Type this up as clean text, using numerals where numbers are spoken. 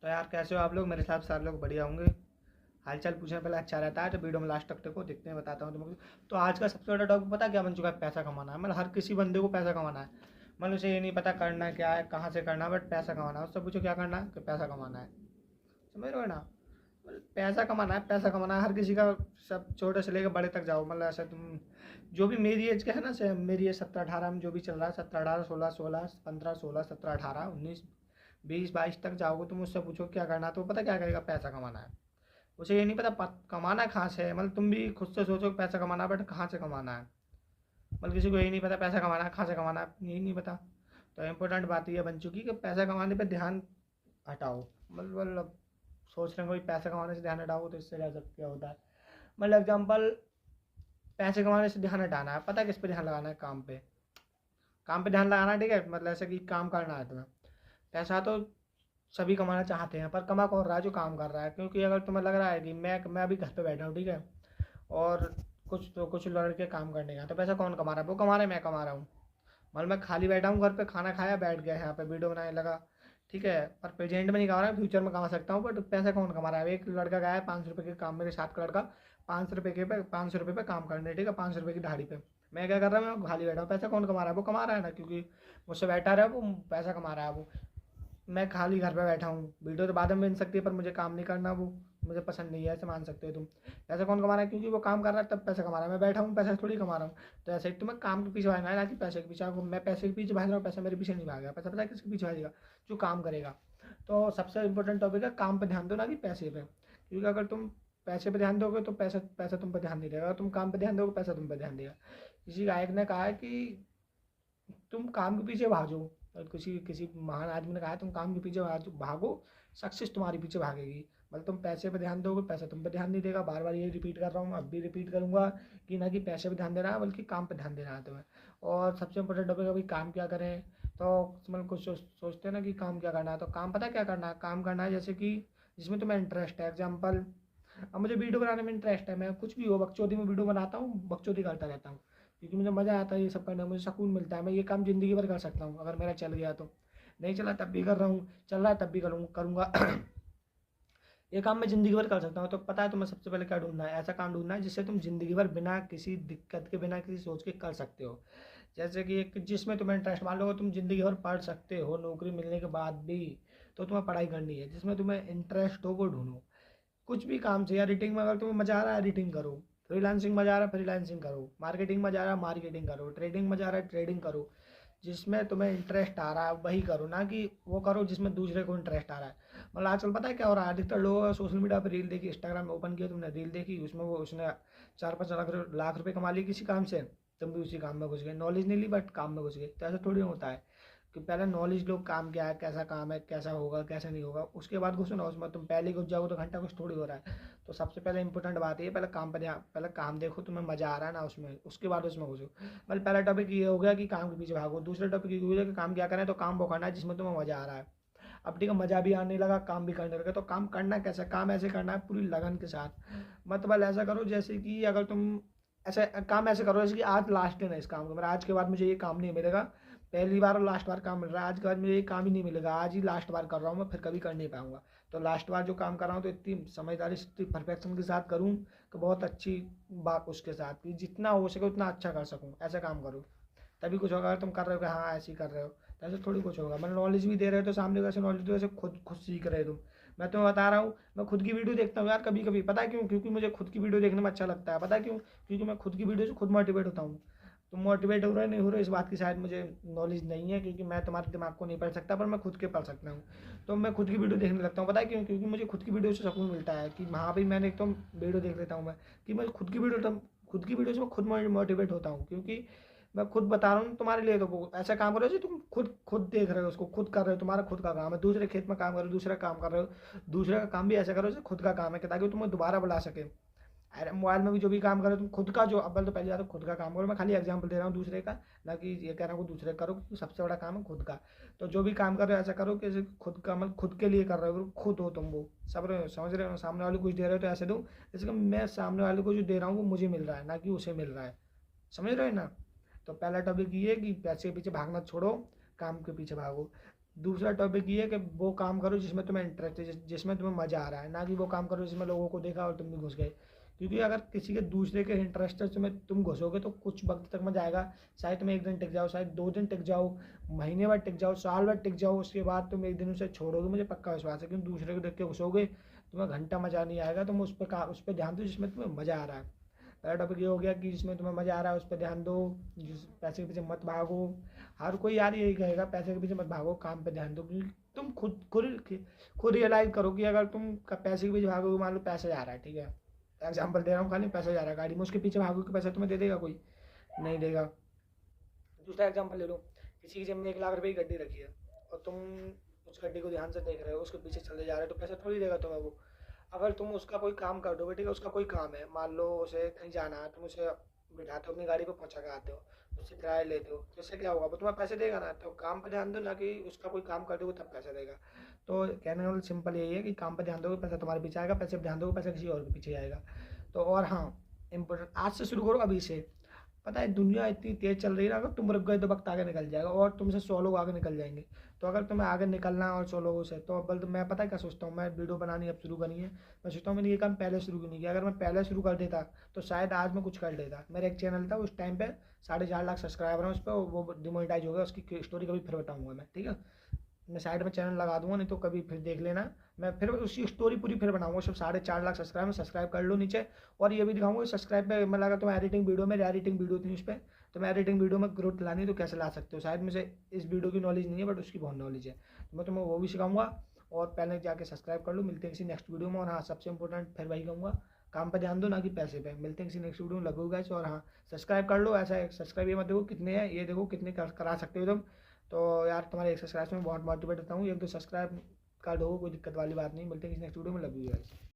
तो यार कैसे हो आप लोग? मेरे हिसाब से सारे लोग बढ़िया होंगे। हालचाल पूछने पहले अच्छा रहता है, तो वीडियो में लास्ट तक देखो, देखते हैं बताता हूँ तुमको। तो आज का सबसे बड़ा टॉपिक पता क्या बन चुका है? पैसा कमाना है। मतलब हर किसी बंदे को पैसा कमाना है। मतलब उसे ये नहीं पता करना क्या है, कहाँ से करना है, बट पैसा कमाना है। उससे पूछो क्या करना है, कि पैसा कमाना है। समझ रहे हो ना? मतलब पैसा कमाना है, पैसा कमाना है हर किसी का। सब छोटे से लेकर बड़े तक जाओ। मतलब ऐसा तुम जो भी मेरी एज के है ना, से मेरी एज 17-18 में जो भी चल रहा है, 17-18, 16-16, 15, 16, 17, 18, 19, 20-22 तक जाओगे, तुम उससे पूछो क्या करना है, तो पता क्या करेगा? पैसा कमाना है। उसे ये नहीं पता कमाना कहाँ से है। मतलब तुम भी खुद से सोचो पैसा कमाना है, बट कहाँ से कमाना है। मतलब किसी को यही नहीं पता पैसा कमाना है, कहाँ से कमाना है, यही नहीं पता। तो इम्पोर्टेंट बात ये बन चुकी कि पैसा कमाने पे ध्यान हटाओ। मतलब सोच रहे हो कोई पैसा कमाने से ध्यान हटाओ, तो इससे क्या होता है? मतलब एग्जाम्पल, पैसे कमाने से ध्यान हटाना है, पता है किस पे ध्यान लगाना है? काम पे। काम पे ध्यान लगाना है, ठीक है? मतलब ऐसे कि काम करना है तुम्हें। पैसा तो सभी कमाना चाहते हैं, पर कमा कौन रहा है? जो काम कर रहा है। क्योंकि अगर तुम्हें लग रहा है कि मैं अभी घर पे बैठा हूँ, ठीक है, और कुछ लड़के काम करने गए, तो पैसा कौन कमा रहा है? वो कमा रहे हैं, मैं कमा रहा हूँ। मतलब मैं खाली बैठा हूँ घर पे, खाना खाया, बैठ गया यहाँ पे वीडियो बनाने लगा, ठीक है। पर प्रेजेंट में नहीं कमा रहा है, फ्यूचर में कमा सकता हूँ, बट पैसा कौन कमा रहा है? एक लड़का गया है 500 रुपये के काम, मेरे साथ का लड़का 500 रुपये के पे 500 रुपये पे काम करने, ठीक है, 500 रुपये की दिहाड़ी पे। मैं क्या कर रहा हूँ? मैं खाली बैठा हूँ। पैसा कौन कमा रहा है? वो कमा रहा है ना, क्योंकि मुझसे बैठा रहा है वो, पैसा कमा रहा है वो। मैं खाली घर पे बैठा हूँ, वीडियो तो बाद में बन सकती है, पर मुझे काम नहीं करना, वो मुझे पसंद नहीं है, ऐसे मान सकते हो तुम। पैसा कौन कमा रहा है? क्योंकि वो काम कर रहा है तब पैसा कमा रहा है। मैं बैठा हूँ, पैसा थोड़ी कमा रहा हूँ। तो ऐसे ही तुम्हें काम के पीछे भागना है, ना कि पैसे के पीछे। आपको मैं पैसे के पीछे भाग रहा हूँ, पैसा मेरे पीछे नहीं भागेगा। पैसा पता है किसके पीछे भागेगा? जो काम करेगा। तो सबसे इंपॉर्टेंट टॉपिक है काम पे ध्यान दो, ना कि पैसे पे। क्योंकि अगर तुम पैसे पे ध्यान दोगे तो पैसा पैसा तुम पे ध्यान नहीं देगा। अगर तुम काम पे ध्यान दोगे, पैसा तुम पे ध्यान देगा। किसी गायक ने कहा है कि तुम काम के पीछे भागो, और किसी किसी महान आदमी ने कहा है तुम काम के पीछे भागो, सक्सेस तुम्हारे पीछे भागेगी। मतलब तुम पैसे पे ध्यान दोगे, पैसा तुम पे ध्यान नहीं देगा। बार बार ये रिपीट कर रहा हूँ, अब भी रिपीट करूंगा, कि ना कि पैसे पे ध्यान देना है, बल्कि काम पे ध्यान देना है तुम्हें। और सबसे इंपॉर्टेंट टॉपिक है भाई, काम क्या करें। तो मतलब कुछ सोचते हैं ना कि काम क्या करना है, तो काम पता है क्या करना है? काम करना है जैसे कि जिसमें तुम्हें इंटरेस्ट है। एग्जाम्पल, अब मुझे वीडियो बनाने में इंटरेस्ट है, मैं कुछ भी हो बकचोदी में वीडियो बनाता हूँ, बकचोदी करता रहता हूँ, क्योंकि मुझे मज़ा आता है ये सब करने में, मुझे सुकून मिलता है। मैं ये काम ज़िंदगी भर कर सकता हूँ अगर मेरा चल गया तो। नहीं चला तब भी कर रहा हूँ, चल रहा है तब भी करूँगा। ये काम मैं ज़िंदगी भर कर सकता हूँ। तो पता है तुम्हें सबसे पहले क्या ढूंढना है? ऐसा काम ढूंढना है जिससे तुम ज़िंदगी भर बिना किसी दिक्कत के, बिना किसी सोच के कर सकते हो। जैसे कि एक जिसमें तुम्हें इंटरेस्ट, मान लो तुम ज़िंदगी भर पढ़ सकते हो नौकरी मिलने के बाद भी, तो तुम्हें पढ़ाई करनी है। जिसमें तुम्हें इंटरेस्ट हो वो ढूंढो। कुछ भी काम से, या एडिटिंग में अगर तुम्हें मजा आ रहा है एडिटिंग करो, फ्रीलांसिंग मजा आ रहा है फ्रीलांसिंग करो, मार्केटिंग मजा आ रहा है मार्केटिंग करो, ट्रेडिंग मजा आ रहा है ट्रेडिंग करो। जिसमें तुम्हें इंटरेस्ट आ रहा है वही करो, ना कि वो करो जिसमें दूसरे को इंटरेस्ट आ रहा है। मतलब आजकल पता है क्या हो रहा है? अधिकतर लोग सोशल मीडिया पर रील देखी, इंस्टाग्राम में ओपन किया तुमने, रील देखी, उसमें वो उसने 4-5 लाख रुपए कमा लिए किसी काम से, तुम भी उसी काम में घुस गए। नॉलेज नहीं ली, बट काम में घुस गए। तो ऐसा थोड़ी होता है कि पहले नॉलेज लो, काम क्या है, कैसा काम है, कैसा होगा कैसा नहीं होगा, उसके बाद घुसो ना उसमें। तुम पहले ही घुस जाओगे तो घंटा कुछ थोड़ी हो रहा है। तो सबसे पहले इंपॉर्टेंट बात ये, पहले काम पर ध्यान, पहले काम देखो तुम्हें मजा आ रहा है ना उसमें, उसके बाद उसमें घुसो। मतलब पहला टॉपिक ये हो गया कि काम के पीछे भागो। दूसरा टॉपिक ये हो गया कि काम क्या करें, तो काम वो करना है जिसमें तुम्हें मजा आ रहा है। अब ठीक है, मजा भी आने लगा, काम भी करने लगे, तो काम करना कैसे? काम ऐसे करना है पूरी लगन के साथ। मतलब ऐसा करो जैसे कि अगर तुम ऐसे काम ऐसे करो जैसे कि आज लास्ट दिन है इस काम का मेरा, आज के बाद मुझे ये काम नहीं मिलेगा। पहली बार और लास्ट बार काम मिल रहा है, आज के बाद मुझे ये काम ही नहीं मिलेगा, आज ही लास्ट बार कर रहा हूँ मैं, फिर कभी कर नहीं पाऊंगा। तो लास्ट बार जो काम कर रहा हूँ तो इतनी समझदारी से, इतनी परफेक्शन के साथ करूँ कि बहुत अच्छी बात उसके साथ, कि जितना हो सके उतना अच्छा कर सकूँ। ऐसा काम करो, तभी कुछ होगा। अगर तुम कर रहे हो कि हाँ ऐसे ही कर रहे हो, तो ऐसे थोड़ी कुछ होगा। मतलब नॉलेज भी दे रहे हो तो सामने वैसे नॉलेज दो, वैसे खुद खुद सीख रहे हो तुम। मैं तुम्हें बता रहा हूँ, मैं खुद की वीडियो देखता हूँ यार कभी कभी, पता है क्यों? क्योंकि मुझे खुद की वीडियो देखने में अच्छा लगता है। पता है क्यों? क्योंकि मैं खुद की वीडियो से खुद मोटिवेट होता हूँ। तुम मोटिवेट हो रहे नहीं हो रहे, इस बात की शायद मुझे नॉलेज नहीं है, क्योंकि मैं तुम्हारे दिमाग को नहीं पढ़ सकता, पर मैं खुद के पढ़ सकता हूँ। तो मैं खुद की वीडियो देखने लगता हूँ। पता है क्यों? क्योंकि मुझे खुद की वीडियो से सुकून मिलता है कि हाँ भाई मैंने एक तो वीडियो देख लेता हूँ मैं, कि मैं खुद की वीडियो से मैं खुद मोटिवेट होता हूँ। क्योंकि मैं खुद बता रहा हूँ तुम्हारे लिए, तो वो ऐसा काम करो जो तुम खुद खुद देख रहे हो, उसको खुद कर रहे हो, तुम्हारा खुद का काम है। दूसरे खेत में काम कर रहे हो, दूसरा काम कर रहे हो, दूसरे का काम भी ऐसा करो जैसे खुद का काम है, कि ताकि वो तुम्हें दोबारा बुला सके। अरे मोबाइल में भी जो भी काम करो तुम खुद का, जो अव्वल तो पहले बात तो खुद का काम करो। मैं खाली एग्जांपल दे रहा हूँ दूसरे का, ना कि ये कह रहा हूँ कि दूसरे करो, क्योंकि सबसे बड़ा काम है खुद का। तो जो भी काम कर रहे हो ऐसा करो कि जैसे खुद का, मतलब खुद के लिए कर रहे हो, खुद हो तुम वो। सब रहे हो, समझ रहे हो? सामने वाले को कुछ दे रहे हो तो ऐसे दो जैसे कि मैं सामने वाले को जो दे रहा हूँ वो मुझे मिल रहा है, ना कि उसे मिल रहा है। समझ रहे हो ना? तो पहला टॉपिक ये है कि पैसे के पीछे भागना छोड़ो, काम के पीछे भागो। दूसरा टॉपिक ये है कि वो काम करो जिसमें तुम्हें इंटरेस्ट है, जिसमें तुम्हें मज़ा आ रहा है, ना कि वो काम करो जिसमें लोगों को देखा और तुम भी घुस गए। क्योंकि अगर किसी के दूसरे के इंटरेस्ट में तुम घुसोगे तो कुछ वक्त तक मजा आएगा, शायद तुम एक दिन टिक जाओ, शायद 2 दिन टिक जाओ, महीने भर टिक जाओ, साल भर टिक जाओ, उसके बाद तुम एक दिन उसे छोड़ोगे, मुझे पक्का विश्वास है। क्योंकि दूसरे को देख के घुसोगे, तुम्हें घंटा मजा नहीं आएगा। तुम उस पर ध्यान दो जिसमें तुम्हें मज़ा आ रहा है। पहला टॉपिक ये हो गया कि जिसमें तुम्हें मज़ा आ रहा है उस पर ध्यान दो, जिस पैसे के पीछे मत भागो। हर कोई यार यही कहेगा पैसे के पीछे मत भागो, काम पे ध्यान दो। क्योंकि तुम खुद रियलाइज करो कि अगर तुम पैसे के पीछे भागोगे, मान लो पैसा जा रहा है, ठीक है, एग्जाम्पल दे रहा हूँ, खाली पैसा जा रहा है गाड़ी में, उसके पीछे भागोगे, पैसा तुम्हें दे देगा कोई? नहीं देगा। दूसरा एग्जाम्पल ले लो, किसी की जेब में 1 लाख रुपए की गड्डी रखी है और तुम उस गड्डी को ध्यान से देख रहे हो, उसके पीछे चलते जा रहे हो, तो पैसा थोड़ी देगा तुम्हें वो। अगर तुम उसका कोई काम कर दोगे, ठीक है, उसका कोई काम है, मान लो उसे कहीं जाना है, तुम उसे बिठाते हो, अपनी गाड़ी को पहुंचा के आते हो, उससे किराया लेते हो, तो इससे क्या होगा, वो तुम्हें पैसे देगा ना। तो काम पर ध्यान दो, ना कि उसका कोई काम कर दोगे तब पैसा देगा। तो कहने वाला सिंपल यही है कि काम पर ध्यान दोगे पैसा तुम्हारे पीछे आएगा, पैसे पर ध्यान दोगे पैसा किसी और के पीछे आएगा। तो और हाँ, इम्पोर्टेंट आज से शुरू करो, अभी से। पता है दुनिया इतनी तेज चल रही है ना, अगर तुम रुक गए तो वक्त आगे निकल जाएगा और तुमसे 100 लोग आगे निकल जाएंगे। तो अगर तुम्हें आगे निकलना है और 100 लोगों से, तो अव्वल तो मैं पता है क्या सोचता हूँ, मैं वीडियो बनानी अब शुरू करनी है, मैं सोचता हूँ मैंने ये काम पहले शुरू क्यों नहीं किया। अगर मैं पहले शुरू कर देता तो शायद आज मैं कुछ कर लेता। मेरा एक चैनल था उस टाइम पे, 4.5 लाख सब्सक्राइबर हैं उस पर, वो डिमोनेटाइज हो गया, उसकी स्टोरी कभी फिर बताऊँगा मैं, ठीक है। मैं साइड में चैनल लगा दूंगा, नहीं तो कभी फिर देख लेना। मैं फिर उसकी स्टोरी पूरी फिर बनाऊंगा, सिर्फ 4.5 लाख सब्सक्राइब कर लो नीचे। और ये भी दिखाऊंगा सब्सक्राइब पे मैं लगा, तो एडिटिंग वीडियो, मेरी एडिटिंग वीडियो थी उस पर, तो मैं एडिटिंग वीडियो में ग्रोथ लानी तो कैसे ला सकते हो। शायद मुझे इस वीडियो की नॉलेज नहीं है, बट उसकी बहुत नॉलेज है, तो मैं तुम्हें वो भी सिखाऊंगा। और पहले जाके सब्सक्राइब कर लो। मिलते हैं किसी नेक्स्ट वीडियो में। और हाँ, सबसे इंपॉर्टेंट फिर वही कहूँगा, काम पे ध्यान दो ना कि पैसे पे। मिलते हैं किसी नेक्स्ट वीडियो में, लगो गाइस। और हाँ, सब्सक्राइब कर लो। ऐसा सब्सक्राइब ये मत देखो कितने हैं, ये देखो कितने करा सकते हो तुम। तो यार तुम्हारे एक सब्सक्राइब में बहुत मोटिवेट रहता हूँ, 1-2 सब्सक्राइब कर दो, कोई दिक्कत वाली बात नहीं। मिलते हैं किसी नेक्स्ट वीडियो में, लव यू गाइस।